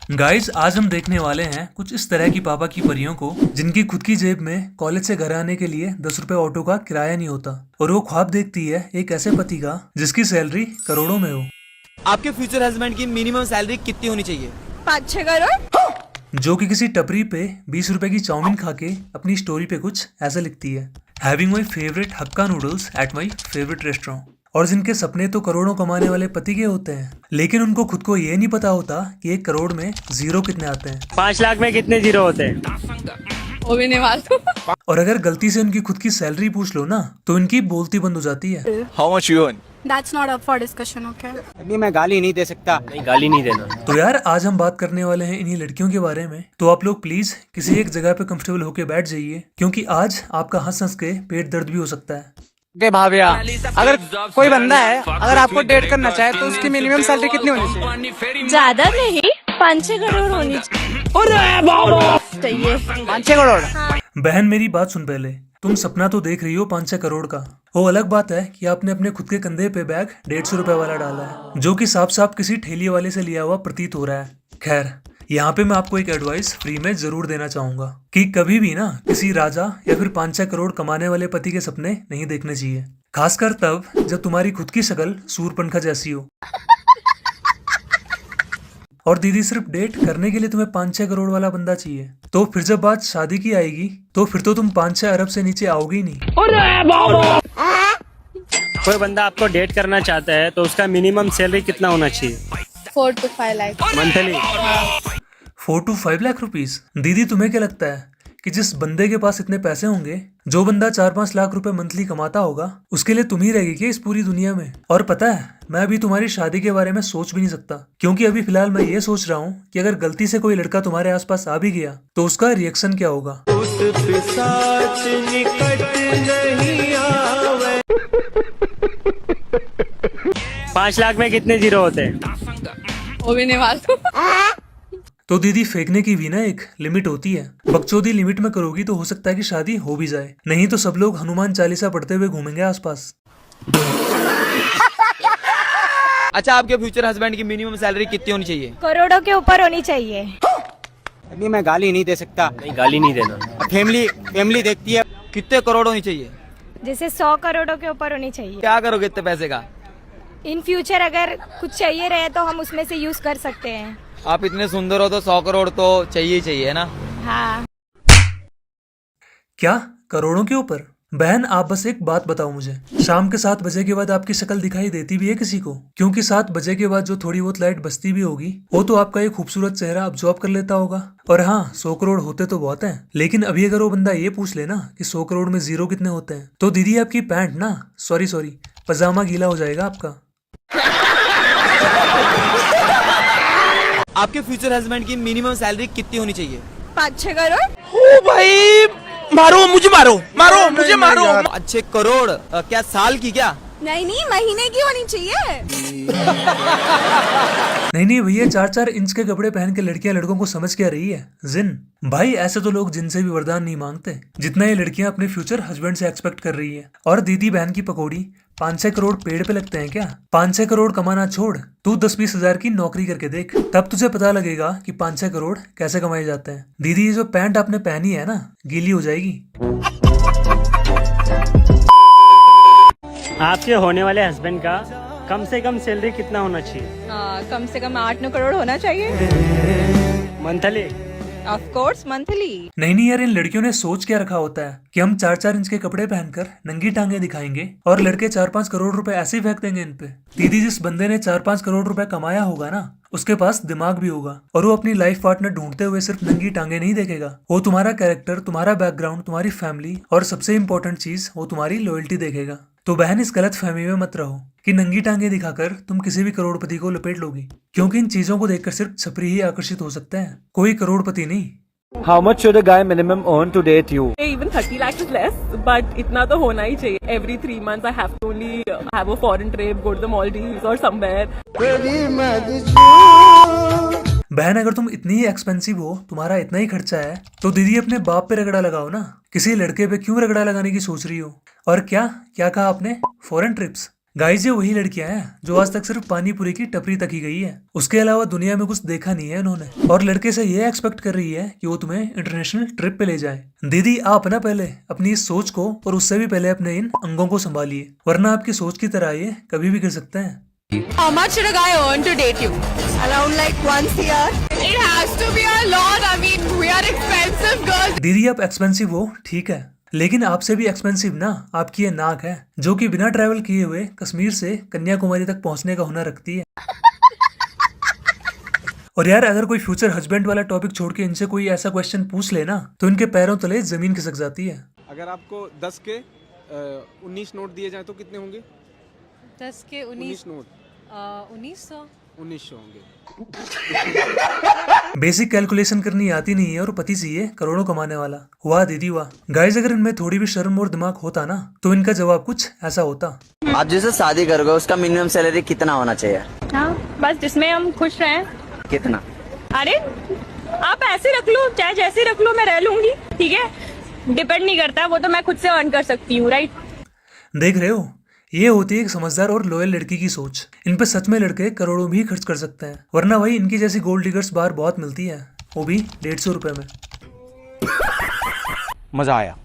Guys आज हम देखने वाले हैं कुछ इस तरह की पापा की परियों को जिनकी खुद की जेब में कॉलेज से घर आने के लिए 10 रुपए ऑटो का किराया नहीं होता और वो ख्वाब देखती है एक ऐसे पति का जिसकी सैलरी करोड़ों में हो। आपके फ्यूचर हस्बैंड की मिनिमम सैलरी कितनी होनी चाहिए? 5-6 करोड़। जो कि किसी टपरी पे 20 रुपए की चाउमीन खा के अपनी स्टोरी पे कुछ ऐसा लिखती है, having my favourite hakka noodles at my favourite restaurant. और जिनके सपने तो करोड़ों कमाने वाले पति के होते हैं, लेकिन उनको खुद को ये नहीं पता होता कि 1 करोड़ में जीरो कितने आते हैं, 5 लाख में कितने जीरो होते हैं, वो भी नहीं मालूम। और अगर गलती से उनकी खुद की सैलरी पूछ लो ना तो इनकी बोलती बंद हो जाती है। How much you earn? That's not up for discussion, okay? अभी मैं गाली नहीं दे सकता। नहीं गाली नहीं देना। तो यार आज हम बात करने वाले हैं इन्हीं लड़कियों के बारे में, तो आप लोग प्लीज किसी एक जगह पे कंफर्टेबल होके बैठ जाइए क्योंकि आज आपका हंस हंस के पेट दर्द भी हो सकता है। भाविया, अगर कोई बंदा है अगर आपको डेट करना चाहे तो उसकी मिनिमम सैलरी कितनी होनी चाहिए? ज्यादा नहीं, 5-6 करोड़ होनी चाहिए। 5-6 करोड़? बहन मेरी बात सुन पहले, तुम सपना तो देख रही हो 5-6 करोड़ का, वो अलग बात है कि आपने अपने खुद के कंधे पे बैग 150 रुपए वाला डाला है जो कि साफ साफ किसी ठेली वाले से लिया हुआ प्रतीत हो रहा है। खैर, यहाँ पे मैं आपको एक एडवाइस फ्री में जरूर देना चाहूंगा कि कभी भी ना किसी राजा या फिर 5-6 करोड़ कमाने वाले पति के सपने नहीं देखने चाहिए, खासकर तब जब तुम्हारी खुद की शक्ल सूरपंखा जैसी हो और दीदी सिर्फ डेट करने के लिए तुम्हें 5-6 करोड़ वाला बंदा चाहिए। तो फिर जब बात शादी की आएगी तो फिर तो तुम 5-6 अरब से नीचे आओगे ही नहीं। कोई बंदा आपको डेट करना चाहता है तो उसका मिनिमम सैलरी कितना होना चाहिए? 4 to 5 lakh monthly. 4 to 5 lakh rupees? दीदी तुम्हें क्या लगता है कि जिस बंदे के पास इतने पैसे होंगे, जो बंदा 4-5 लाख रुपए मंथली कमाता होगा, उसके लिए तुम ही रहेगी क्या इस पूरी दुनिया में? और पता है, मैं अभी तुम्हारी शादी के बारे में सोच भी नहीं सकता क्योंकि अभी फिलहाल मैं ये सोच रहा हूँ कि अगर गलती से कोई लड़का तुम्हारे आसपास आ भी गया तो उसका रिएक्शन क्या होगा। 5 लाख में कितने जीरो होते हैं? वो भी नहीं मालूम। तो दीदी फेंकने की भी ना एक लिमिट होती है, बकचोदी लिमिट में करोगी तो हो सकता है कि शादी हो भी जाए, नहीं तो सब लोग हनुमान चालीसा पढ़ते हुए घूमेंगे आसपास। अच्छा, आपके फ्यूचर हस्बैंड की मिनिमम सैलरी कितनी होनी चाहिए? करोड़ों के ऊपर होनी चाहिए। अभी मैं गाली नहीं दे सकता। नहीं गाली नहीं देना। फैमिली देखती है। कितने करोड़ होनी चाहिए? जैसे 100 करोड़ों के ऊपर होनी चाहिए। क्या करोगे इतने पैसे का? इन फ्यूचर अगर कुछ चाहिए रहे तो हम उसमें से यूज कर सकते हैं। आप इतने सुंदर हो तो 100 करोड़ तो चाहिए ही चाहिए, है ना? हाँ। क्या करोड़ों के ऊपर? बहन आप बस एक बात बताओ मुझे, शाम के 7 बजे के बाद आपकी शक्ल दिखाई देती भी है किसी को? क्योंकि 7 बजे के बाद जो थोड़ी बहुत लाइट बचती भी होगी वो तो आपका एक खूबसूरत चेहरा अब्जॉर्ब कर लेता होगा। और हाँ, 100 करोड़ होते तो बहुत हैं, लेकिन अभी अगर वो बंदा ये पूछ लेना कि 100 करोड़ में जीरो कितने होते हैं तो दीदी आपकी पैंट ना सॉरी पजामा गीला हो जाएगा आपका। आपके फ्यूचर हस्बैंड की मिनिमम सैलरी कितनी होनी चाहिए? 5-6 करोड़। ओ भाई, मारो मुझे, मारो। 5-6 करोड़ क्या साल की? क्या नहीं, महीने की होनी चाहिए। नहीं भैया, 4-4 इंच के कपड़े पहन के लड़कियां लड़कों को समझ क्या रही है जिन भाई? ऐसे तो लोग जिनसे भी वरदान नहीं मांगते जितना ये लड़कियां अपने फ्यूचर हस्बैंड से एक्सपेक्ट कर रही है। और दीदी बहन की पकौड़ी, 5-6 करोड़ पेड़ पे लगते हैं क्या? 5-6 करोड़ कमाना छोड़, तू 10-20 हजार की नौकरी करके देख, तब तुझे पता लगेगा कि 5-6 करोड़ कैसे कमाए जाते हैं। दीदी ये जो पैंट आपने पहनी है ना, गीली हो जाएगी। आपके होने वाले हस्बैंड का कम से कम सैलरी कितना होना चाहिए? कम से कम 8-9 करोड़ होना चाहिए। मंथली? Of course monthly. नहीं यार, इन लड़कियों ने सोच क्या रखा होता है कि हम 4-4 इंच के कपड़े पहनकर नंगी टांगे दिखाएंगे और लड़के 4-5 करोड़ रुपए ऐसे ही फेंक देंगे इन पे। दीदी जिस बंदे ने 4-5 करोड़ रुपए कमाया होगा ना, उसके पास दिमाग भी होगा और वो अपनी लाइफ पार्टनर ढूंढते हुए सिर्फ नंगी टांगे नहीं देखेगा, वो तुम्हारा कैरेक्टर, तुम्हारा बैकग्राउंड, तुम्हारी फैमिली और सबसे इंपॉर्टेंट चीज वो तुम्हारी लॉयल्टी देखेगा। तो बहन इस गलत फहमी में मत रहो कि नंगी टांगे दिखाकर तुम किसी भी करोड़पति को लपेट लोगी, क्योंकि इन चीजों को देखकर सिर्फ छपरी ही आकर्षित हो सकते हैं, कोई करोड़पति नहीं। How much should a guy minimum earn to date you? Even 30 lakhs is less, but इतना तो होना ही चाहिए. Every 3 months I have to only have a foreign trip, go to the Maldives or somewhere. बहन अगर तुम इतनी ही expensive हो, तुम्हारा इतना ही खर्चा है, तो दीदी अपने बाप पे रगड़ा लगाओ ना, किसी लड़के पे क्यों रगड़ा लगाने की सोच रही हो? और क्या कहा आपने? Foreign trips? गाइस ये वही लड़कियां हैं जो आज तक सिर्फ पानी पूरी की टपरी तक ही गई है, उसके अलावा दुनिया में कुछ देखा नहीं है इन्होंने, और लड़के से ये एक्सपेक्ट कर रही है कि वो तुम्हें इंटरनेशनल ट्रिप पे ले जाए। दीदी आप ना पहले अपनी इस सोच को और उससे भी पहले अपने इन अंगों को संभालिए, वरना आपकी सोच की तरह ये कभी भी गिर सकते हैं। How much should a guy earn to date you? Around like once a year. It has to be a lot. I mean, we are expensive girls. दीदी आप एक्सपेंसिव हो ठीक है, लेकिन आपसे भी एक्सपेंसिव ना आपकी ये नाक है, जो कि बिना ट्रैवल किए हुए कश्मीर से कन्याकुमारी तक पहुंचने का हुनर रखती है। और यार अगर कोई फ्यूचर हस्बैंड वाला टॉपिक छोड़ के इनसे कोई ऐसा क्वेश्चन पूछ ले ना तो इनके पैरों तले जमीन खिसक जाती है। अगर आपको 10 के 19 नोट दिए जाए तो कितने होंगे? 10 के 19 नोट 1900 होंगे। बेसिक कैलकुलेशन करनी आती नहीं है और पति चाहिए करोड़ों कमाने वाला। वाह दीदी वाह। गाइस अगर इनमें थोड़ी भी शर्म और दिमाग होता ना तो इनका जवाब कुछ ऐसा होता। आप जिससे शादी करोगे उसका मिनिमम सैलरी कितना होना चाहिए? हाँ बस जिसमें हम खुश रहें। कितना? अरे आप ऐसे रख लो चाहे जैसे रख लो, मैं रह लूंगी, ठीक है, डिपेंड नहीं करता, वो तो मैं खुद से अर्न कर सकती हूँ, राइट। देख रहे हो, ये होती है एक समझदार और लॉयल लड़की की सोच। इन पे सच में लड़के करोड़ों भी खर्च कर सकते हैं, वरना भाई इनकी जैसी गोल्ड डिगर्स बाहर बहुत मिलती है, वो भी 150 रुपए में। मजा आया।